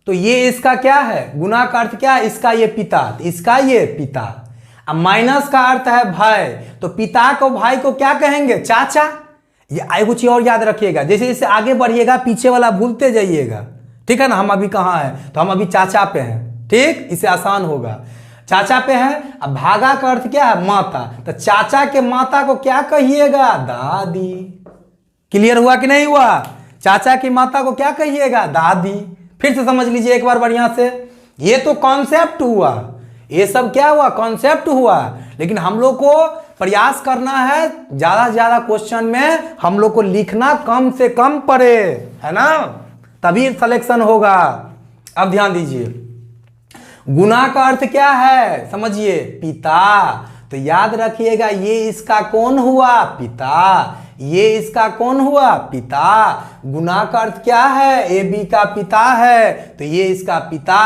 तो ये इसका क्या है? गुना का अर्थ क्या है? इसका ये पिता, इसका ये पिता। अब माइनस का अर्थ है भाई, तो पिता को भाई को क्या कहेंगे? चाचा। ये कुछ और याद रखिएगा, जैसे जैसे आगे बढ़िएगा पीछे वाला भूलते जाइएगा, ठीक है ना। हम अभी कहाँ हैं? तो हम अभी चाचा पे हैं, ठीक, इसे आसान होगा। चाचा पे हैं। अब भागा का अर्थ क्या है? माता। तो चाचा के माता को क्या कहिएगा? दादी। क्लियर हुआ कि नहीं हुआ? चाचा की माता को क्या कहिएगा? दादी। फिर से समझ लीजिए एक बार बढ़िया से। ये तो कॉन्सेप्ट हुआ, ये सब क्या हुआ? कॉन्सेप्ट हुआ। लेकिन हम लोग को प्रयास करना है ज्यादा से ज्यादा क्वेश्चन में हम लोग को लिखना कम से कम पड़े, है ना, तभी सिलेक्शन होगा। अब ध्यान दीजिए, गुना का अर्थ क्या है? समझिए, पिता। तो याद रखिएगा, ये इसका कौन हुआ? पिता। ये इसका कौन हुआ? पिता। गुना का अर्थ क्या है? ए बी का पिता है, तो ये इसका पिता।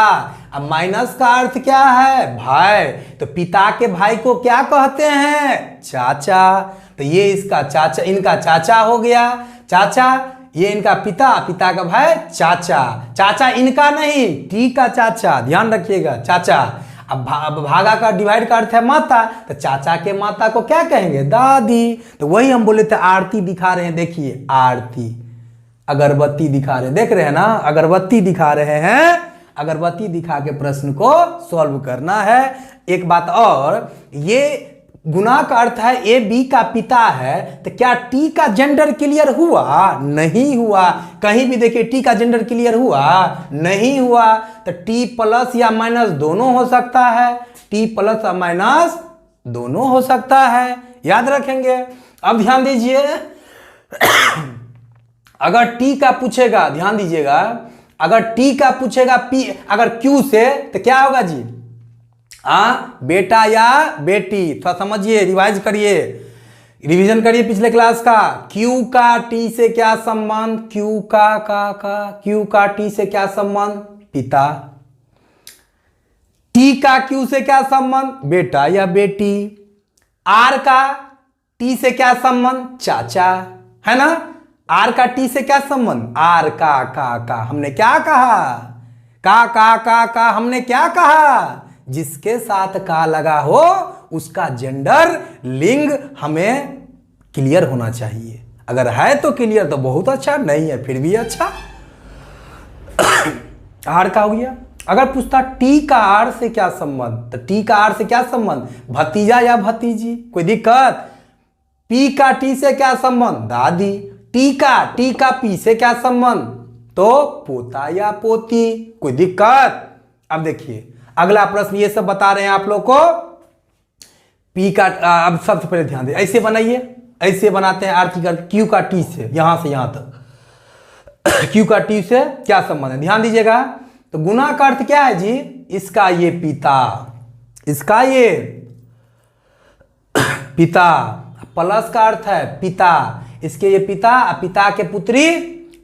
अब माइनस का अर्थ क्या है? भाई। तो पिता के भाई को क्या कहते हैं? चाचा। तो ये इसका चाचा, इनका चाचा हो गया। चाचा, ये इनका पिता, पिता का भाई चाचा। चाचा इनका नहीं, टी का चाचा, ध्यान रखिएगा, चाचा। अब भागा का डिवाइड का अर्थ है माता, तो चाचा के माता को क्या कहेंगे? दादी। तो वही हम बोले थे, आरती दिखा रहे हैं, देखिए आरती, अगरबत्ती दिखा रहे हैं, देख रहे हैं ना, अगरबत्ती दिखा रहे हैं। अगरबत्ती दिखा के प्रश्न को सॉल्व करना है। एक बात और, ये गुना का अर्थ है ए बी का पिता है, तो क्या टी का जेंडर क्लियर हुआ? नहीं हुआ। कहीं भी देखिए टी का जेंडर क्लियर हुआ? नहीं हुआ। तो टी प्लस या माइनस दोनों हो सकता है, टी प्लस या माइनस दोनों हो सकता है, याद रखेंगे। अब ध्यान दीजिए, अगर टी का पूछेगा, ध्यान दीजिएगा, अगर टी का पूछेगा पी, अगर क्यू से, तो क्या होगा जी? बेटा या बेटी। थोड़ा समझिए, रिवाइज करिए, रिवीजन करिए पिछले क्लास का। क्यू का टी से क्या संबंध? क्यू का क्यू का टी से क्या संबंध? पिता। टी का क्यू से क्या संबंध? बेटा या बेटी। आर का टी से क्या संबंध? चाचा, है ना। आर का टी से क्या संबंध? आर का हमने क्या कहा? का हमने क्या कहा? जिसके साथ का लगा हो उसका जेंडर, लिंग हमें क्लियर होना चाहिए। अगर है तो क्लियर तो बहुत अच्छा, नहीं है फिर भी अच्छा। आर का हो गया। अगर पूछता टी का आर से क्या संबंध, तो टी का आर से क्या संबंध? भतीजा या भतीजी, कोई दिक्कत। पी का टी से क्या संबंध? दादी। टी का पी से क्या संबंध? तो पोता या पोती, कोई दिक्कत। अब देखिए अगला प्रश्न, ये सब बता रहे हैं आप लोग को। पी का, अब सबसे पहले ध्यान दें, ऐसे बनाइए, ऐसे बनाते हैं आरती कर, क्यू का टी से, यहां से यहां तक, क्यू का टी से क्या संबंध है? ध्यान दीजिएगा। तो गुना का अर्थ क्या है जी? इसका ये पिता, इसका ये पिता। प्लस का अर्थ है पिता, इसके ये पिता, पिता के पुत्री,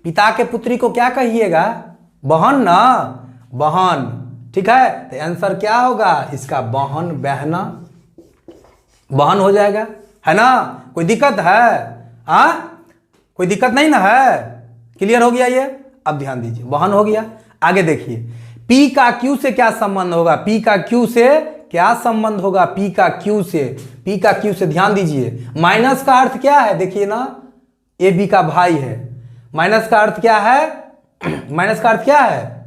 पिता के पुत्री को क्या कहिएगा? बहन ना, बहन, ठीक है। तो आंसर क्या होगा इसका? बहन, बहना, बहन हो जाएगा, है ना। कोई दिक्कत है? कोई दिक्कत नहीं ना है, क्लियर हो गया ये? अब ध्यान दीजिए, वहन हो गया। आगे देखिए, P का Q से क्या संबंध होगा? P का Q से क्या संबंध होगा? P का Q से, P का Q से ध्यान दीजिए। माइनस का अर्थ क्या है? देखिए ना, ए बी का भाई है। माइनस का अर्थ क्या है? माइनस का अर्थ क्या है?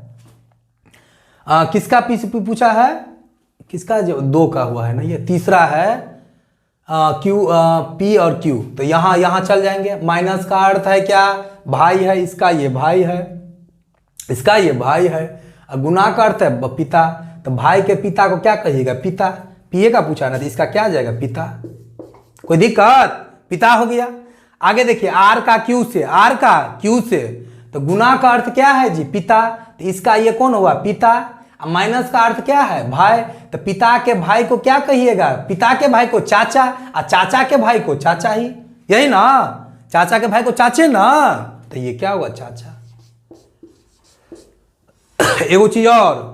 किसका पी से पूछा है? किसका? जो 2 का हुआ है ना, ये तीसरा है क्यू, पी और क्यू। तो यहाँ चल जाएंगे। माइनस का अर्थ है क्या? भाई है, इसका ये भाई है, इसका ये भाई है। और गुना का अर्थ है पिता। तो भाई के पिता को क्या कहिएगा? पिता। पीए का पूछा ना, तो इसका क्या जाएगा? पिता। कोई दिक्कत? पिता हो गया। आगे देखिए, आर का क्यू से, आर का क्यू से, तो गुना का अर्थ क्या है जी? पिता। तो इसका ये कौन हुआ? पिता। माइनस का अर्थ क्या है? भाई। तो पिता के भाई को क्या कहिएगा? पिता के भाई को चाचा, और चाचा के भाई को चाचा ही, यही ना? चाचा के भाई को चाचे ना, तो ये क्या हुआ? चाचा। एगो चीज और,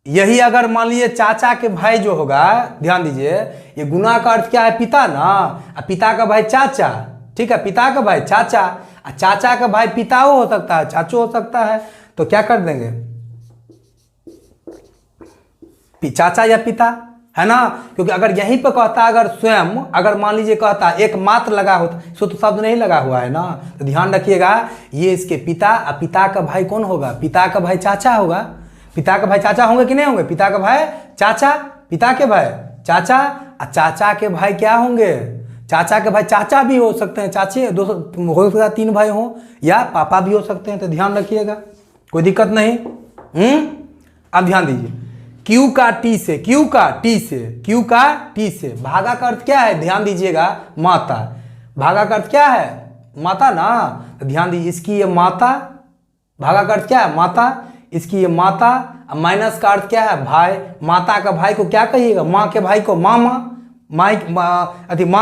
यही अगर मान लीजिए चाचा के भाई जो होगा, ध्यान दीजिए, ये गुना का अर्थ क्या है? पिता ना, और पिता का भाई चाचा, ठीक है? पिता का भाई चाचा, और चाचा का भाई पिता हो सकता है, चाचू हो सकता है। तो क्या कर देंगे? चाचा या पिता, है ना? क्योंकि अगर यहीं पर कहता, अगर स्वयं, अगर मान लीजिए कहता एक मात्र लगा होता, सो तो शब्द नहीं लगा हुआ है ना, तो ध्यान रखिएगा, ये इसके पिता, और पिता का भाई कौन होगा? पिता का भाई चाचा होगा। पिता का भाई चाचा होंगे कि नहीं होंगे? पिता का भाई चाचा, पिता के भाई चाचा, और चाचा के भाई क्या होंगे? चाचा के भाई चाचा भी हो सकते हैं, चाचे दो हो सकता है, 3 भाई हो, या पापा भी हो सकते हैं। तो ध्यान रखिएगा, कोई दिक्कत नहीं। अब ध्यान दीजिए, Q का T से, Q का T से, Q का T से, भागा का अर्थ क्या है? ध्यान दीजिएगा, माता। भागा का अर्थ क्या है? माता ना। तो ध्यान दीजिए, इसकी ये माता, भागा का अर्थ क्या है? माता। इसकी ये माता, माइनस का अर्थ क्या है? भाई। माता का भाई को क्या कहिएगा? माँ के भाई को मामा। माँ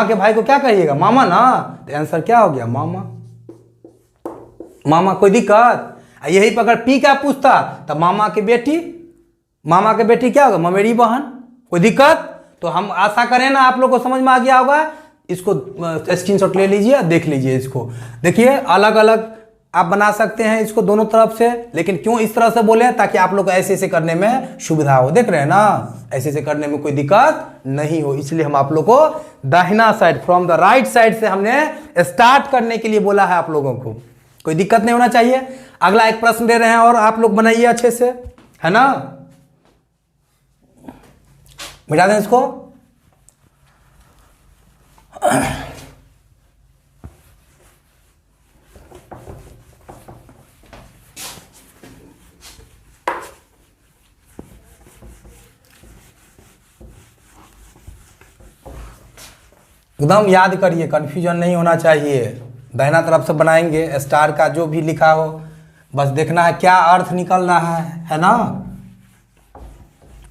के भाई को क्या कहिएगा? मामा ना। तो आंसर क्या हो गया? मामा। मामा। कोई दिक्कत? यही पर अगर P का पूछता, तो मामा की बेटी, मामा के बेटी क्या होगा? ममेरी बहन। कोई दिक्कत? तो हम आशा करें ना आप लोग को समझ में आ गया होगा। इसको स्क्रीनशॉट ले लीजिए, देख लीजिए। इसको देखिए, अलग अलग आप बना सकते हैं इसको दोनों तरफ से, लेकिन क्यों इस तरह से बोले? ताकि आप लोग को ऐसे ऐसे करने में सुविधा हो। देख रहे हैं ना, ऐसे ऐसे करने में कोई दिक्कत नहीं हो, इसलिए हम आप लोग को दाहिना side, from the right side से हमने स्टार्ट करने के लिए बोला है आप लोगों को। कोई दिक्कत नहीं होना चाहिए। अगला एक प्रश्न दे रहे हैं और आप लोग बनाइए अच्छे से, है ना? मिटा दें इसको। एकदम याद करिए, कंफ्यूजन नहीं होना चाहिए। दाहिना तरफ से बनाएंगे, स्टार का जो भी लिखा हो बस देखना है क्या अर्थ निकल रहा है ना?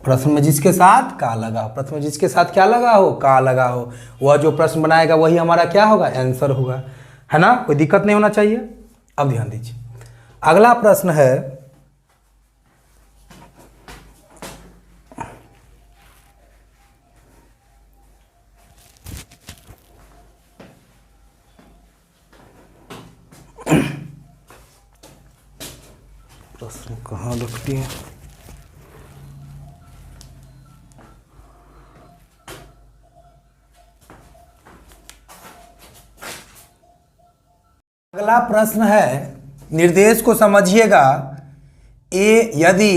प्रश्न में जिसके साथ का लगा हो, प्रश्न में जिसके साथ क्या लगा हो? का लगा हो, वह जो प्रश्न बनाएगा वही हमारा क्या होगा? आंसर होगा, है ना? कोई दिक्कत नहीं होना चाहिए। अब ध्यान दीजिए, अगला प्रश्न है, प्रश्न कहाँ रखती है? अगला प्रश्न है, निर्देश को समझिएगा। यदि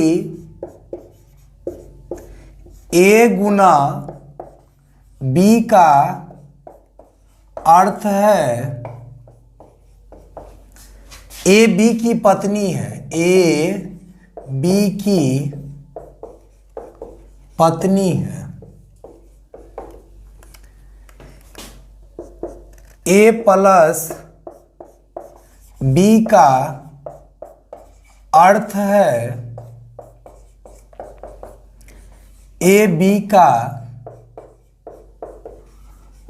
A गुना B का अर्थ है, A B की पत्नी है, A B की पत्नी है, A प्लस B का अर्थ है A B का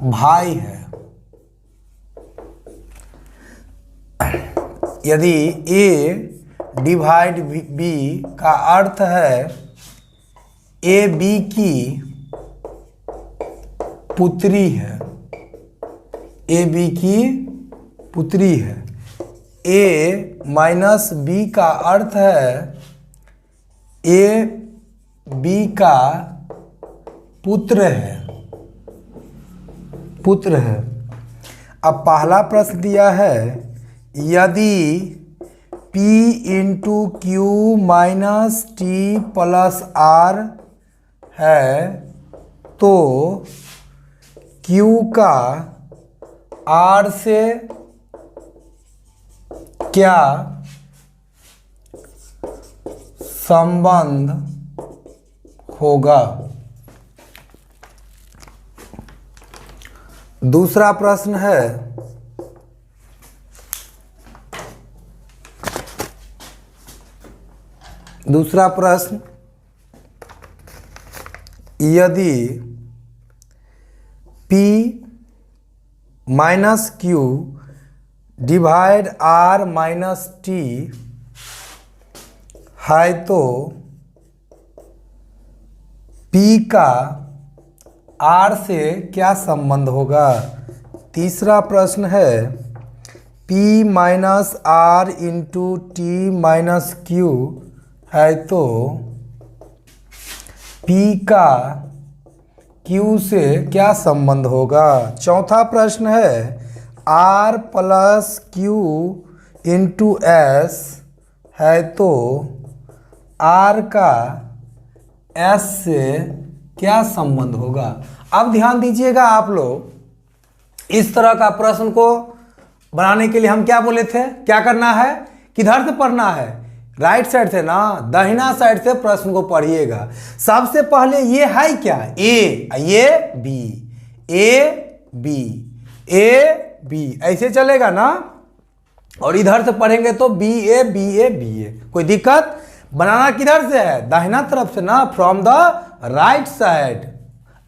भाई है। यदि A डिवाइड B का अर्थ है A B की पुत्री है, A B की पुत्री है, ए माइनस बी का अर्थ है ए बी का पुत्र है, पुत्र है। अब पहला प्रश्न दिया है यदि P into Q minus T plus R है तो Q का R से क्या संबंध होगा। दूसरा प्रश्न है दूसरा प्रश्न यदि P minus Q divide R minus T है तो P का R से क्या संबंध होगा। तीसरा प्रश्न है P minus R into T minus Q है तो P का Q से क्या संबंध होगा। चौथा प्रश्न है R plus Q into S है तो R का S से क्या संबंध होगा। अब ध्यान दीजिएगा आप लोग, इस तरह का प्रश्न को बनाने के लिए हम क्या बोले थे, क्या करना है, किधर से पढ़ना है, राइट साइड से ना, दाहिना साइड से प्रश्न को पढ़िएगा। सबसे पहले ये है क्या, ये बी, ए बी ऐसे चलेगा ना, और इधर से पढ़ेंगे तो बी ए। कोई दिक्कत। बनाना किधर से है, दाहिना तरफ से ना, फ्रॉम द राइट साइड।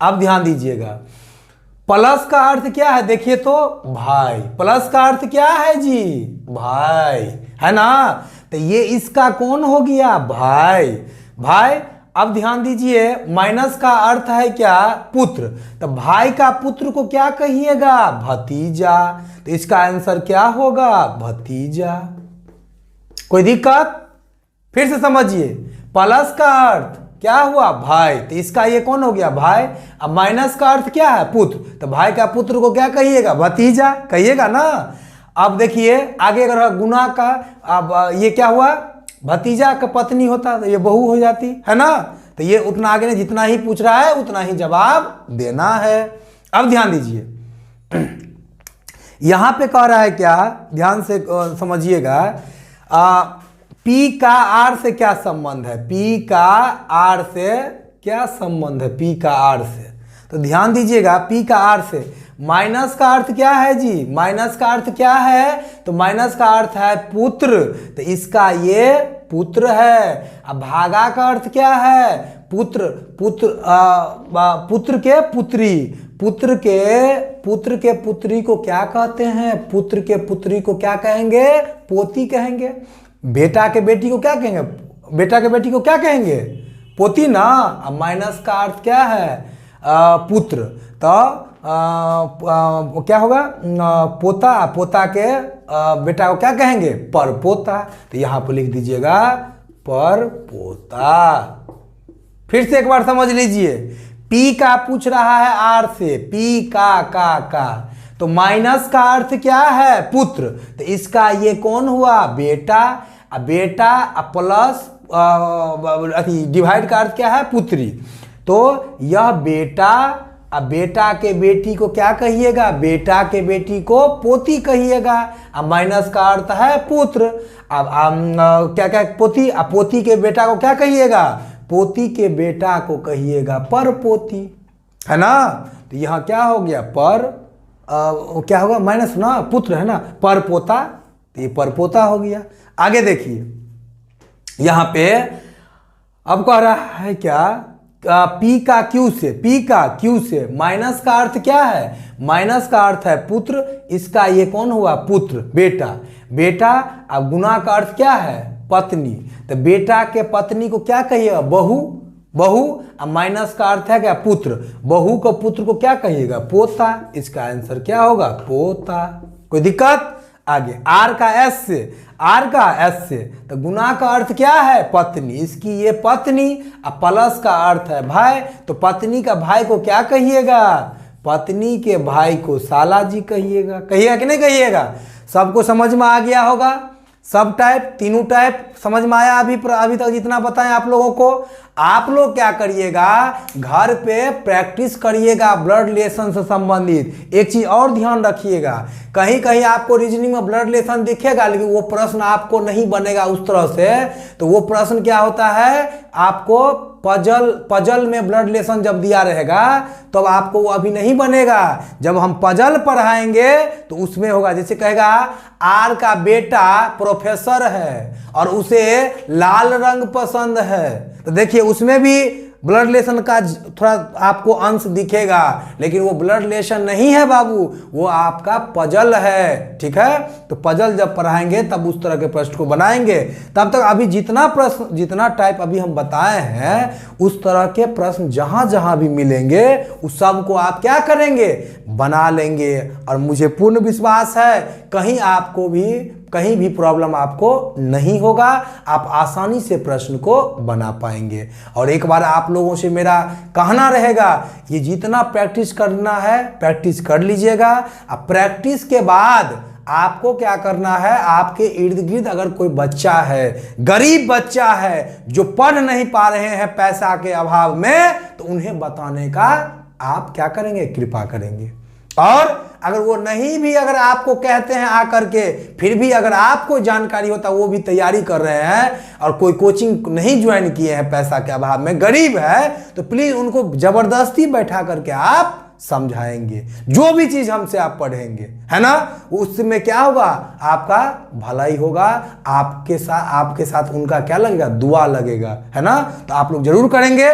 अब ध्यान दीजिएगा, प्लस का अर्थ क्या है, देखिए तो भाई, प्लस का अर्थ क्या है जी, भाई है ना, तो ये इसका कौन हो गया, भाई। अब ध्यान दीजिए, माइनस का अर्थ है क्या, पुत्र, तो भाई का पुत्र को क्या कहिएगा, भतीजा, तो इसका आंसर क्या होगा, भतीजा। कोई दिक्कत। फिर से समझिए, प्लस का अर्थ क्या हुआ, भाई, तो इसका ये कौन हो गया, भाई। अब माइनस का अर्थ क्या है, पुत्र, तो भाई का पुत्र को क्या कहिएगा, भतीजा कहिएगा ना। अब देखिए आगे अगर गुना का, अब ये क्या हुआ, भतीजा का पत्नी होता तो ये बहू हो जाती है ना, तो ये उतना आगे नहीं, जितना ही पूछ रहा है उतना ही जवाब देना है। अब ध्यान दीजिए, यहां पे कह रहा है क्या, ध्यान से समझिएगा, P का R से क्या संबंध है, P का R से क्या संबंध है, P का R से, तो ध्यान दीजिएगा, P का R से। माइनस का अर्थ क्या है जी, माइनस का अर्थ क्या है, तो माइनस का अर्थ है पुत्र, तो इसका ये पुत्र है। अब भागा का अर्थ क्या है, पुत्र के पुत्री, पुत्र के पुत्री को क्या कहते हैं, पुत्र के पुत्री को क्या कहेंगे, पोती कहेंगे। बेटा के बेटी को क्या कहेंगे, बेटा के बेटी को क्या कहेंगे, पोती ना। अब माइनस का अर्थ क्या है, पुत्र, तो क्या होगा, पोता के बेटा को क्या कहेंगे, परपोता, तो यहां पर लिख दीजिएगा परपोता। फिर से एक बार समझ लीजिए, P का पूछ रहा है R से, P का, तो माइनस का अर्थ क्या है, पुत्र, तो इसका ये कौन हुआ, बेटा, बेटा प्लस डिवाइड का अर्थ क्या है, पुत्री, तो यह बेटा, अब बेटा के बेटी को क्या कहिएगा, बेटा के बेटी को पोती कहिएगा। अब माइनस का अर्थ है पुत्र, अब क्या पोती, अब पोती के बेटा को क्या कहिएगा, पोती के बेटा को कहिएगा परपोती, है ना। तो यहाँ क्या हो गया, क्या होगा, माइनस ना, पुत्र है ना, परपोता, तो ये परपोता हो गया। आगे देखिए, यहाँ पे अब कह रहा है क्या, P का Q से, माइनस का अर्थ क्या है, माइनस का अर्थ है पुत्र, इसका ये कौन हुआ, पुत्र, बेटा। अब गुना का अर्थ क्या है, पत्नी, तो बेटा के पत्नी को क्या कहिएगा, बहू। अब माइनस का अर्थ है क्या, पुत्र, बहू को पुत्र को क्या कहिएगा, पोता, इसका आंसर क्या होगा, पोता। कोई दिक्कत। आगे आर का एस से, आर का एस से, तो गुना का अर्थ क्या है? पत्नी। इसकी ये पत्नी, अब प्लस का अर्थ है भाई, तो पत्नी का भाई को क्या कहिएगा? पत्नी के भाई को साला जी कहिएगा। कहिएगा कि नहीं कहिएगा? सबको समझ में आ गया होगा? सब टाइप, तीनों टाइप समझ में आया अभी तक जितना बताएं आप लोगों को। आप लोग क्या करिएगा, घर पे प्रैक्टिस करिएगा ब्लड रिलेशन से संबंधित। एक चीज और ध्यान रखिएगा, कहीं कहीं आपको रीजनिंग में ब्लड रिलेशन दिखेगा लेकिन वो प्रश्न आपको नहीं बनेगा उस तरह से। तो वो प्रश्न क्या होता है, आपको पजल में ब्लड रिलेशन जब दिया रहेगा तो अब आपको वो अभी नहीं बनेगा। जब हम पजल पढ़ाएंगे तो उसमें होगा, जैसे कहेगा आर का बेटा प्रोफेसर है और उसे लाल रंग पसंद है, तो देखिए उसमें भी ब्लड रिलेशन का थोड़ा आपको अंश दिखेगा, लेकिन वो ब्लड रिलेशन नहीं है बाबू, वो आपका पजल है। ठीक है, तो पजल जब पढ़ाएंगे तब उस तरह के प्रश्न को बनाएंगे। तब तक अभी जितना प्रश्न, जितना टाइप अभी हम बताए हैं, उस तरह के प्रश्न जहां जहां भी मिलेंगे उस सब को आप क्या करेंगे? बना लेंगे। और मुझे पूर्ण विश्वास है कहीं भी प्रॉब्लम आपको नहीं होगा, आप आसानी से प्रश्न को बना पाएंगे। और एक बार आप लोगों से मेरा कहना रहेगा, ये जितना प्रैक्टिस करना है प्रैक्टिस कर लीजिएगा। अब प्रैक्टिस के बाद आपको क्या करना है, आपके इर्द गिर्द अगर कोई बच्चा है, गरीब बच्चा है जो पढ़ नहीं पा रहे हैं पैसा के अभाव में, तो उन्हें बताने का आप क्या करेंगे? कृपा करेंगे। और अगर वो नहीं भी अगर आपको कहते हैं आकर के, फिर भी अगर आपको जानकारी होता, वो भी तैयारी कर रहे हैं और कोई कोचिंग नहीं ज्वाइन किए हैं पैसा के अभाव में, गरीब है, तो प्लीज उनको जबरदस्ती बैठा करके आप समझाएंगे। जो भी चीज हमसे आप पढ़ेंगे, है ना, उसमें क्या होगा? आपका भलाई होगा, आपके साथ उनका क्या लगेगा? दुआ लगेगा, है ना। तो आप लोग जरूर करेंगे।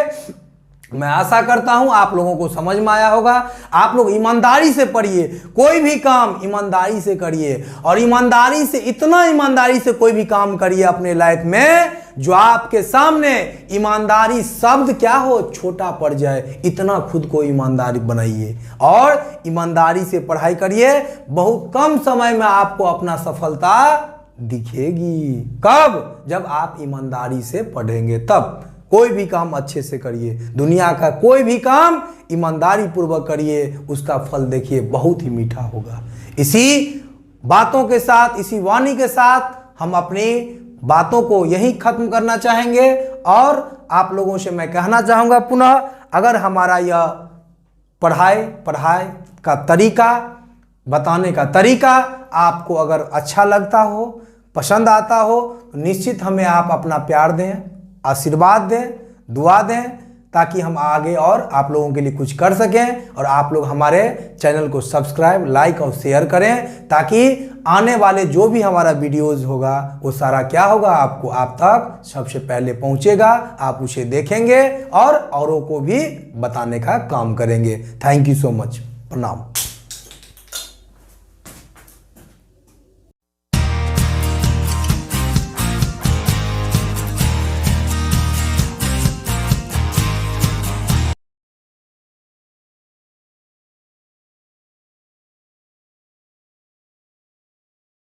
मैं आशा करता हूं आप लोगों को समझ में आया होगा। आप लोग ईमानदारी से पढ़िए, कोई भी काम ईमानदारी से करिए, और ईमानदारी से, इतना ईमानदारी से कोई भी काम करिए अपने लाइफ में जो आपके सामने ईमानदारी शब्द क्या हो, छोटा पड़ जाए। इतना खुद को ईमानदारी बनाइए और ईमानदारी से पढ़ाई करिए। बहुत कम समय में आपको अपना सफलता दिखेगी। कब? जब आप ईमानदारी से पढ़ेंगे तब। कोई भी काम अच्छे से करिए, दुनिया का कोई भी काम ईमानदारी पूर्वक करिए, उसका फल देखिए बहुत ही मीठा होगा। इसी बातों के साथ, इसी वाणी के साथ हम अपनी बातों को यहीं खत्म करना चाहेंगे। और आप लोगों से मैं कहना चाहूँगा पुनः, अगर हमारा यह पढ़ाई का तरीका, बताने का तरीका आपको अगर अच्छा लगता हो, पसंद आता हो, तो निश्चित हमें आप अपना प्यार दें, आशीर्वाद दें, दुआ दें, ताकि हम आगे और आप लोगों के लिए कुछ कर सकें। और आप लोग हमारे चैनल को सब्सक्राइब, लाइक और शेयर करें, ताकि आने वाले जो भी हमारा वीडियोस होगा वो सारा क्या होगा, आपको आप तक सबसे पहले पहुंचेगा। आप उसे देखेंगे और औरों को भी बताने का काम करेंगे। Thank you so much. प्रणाम।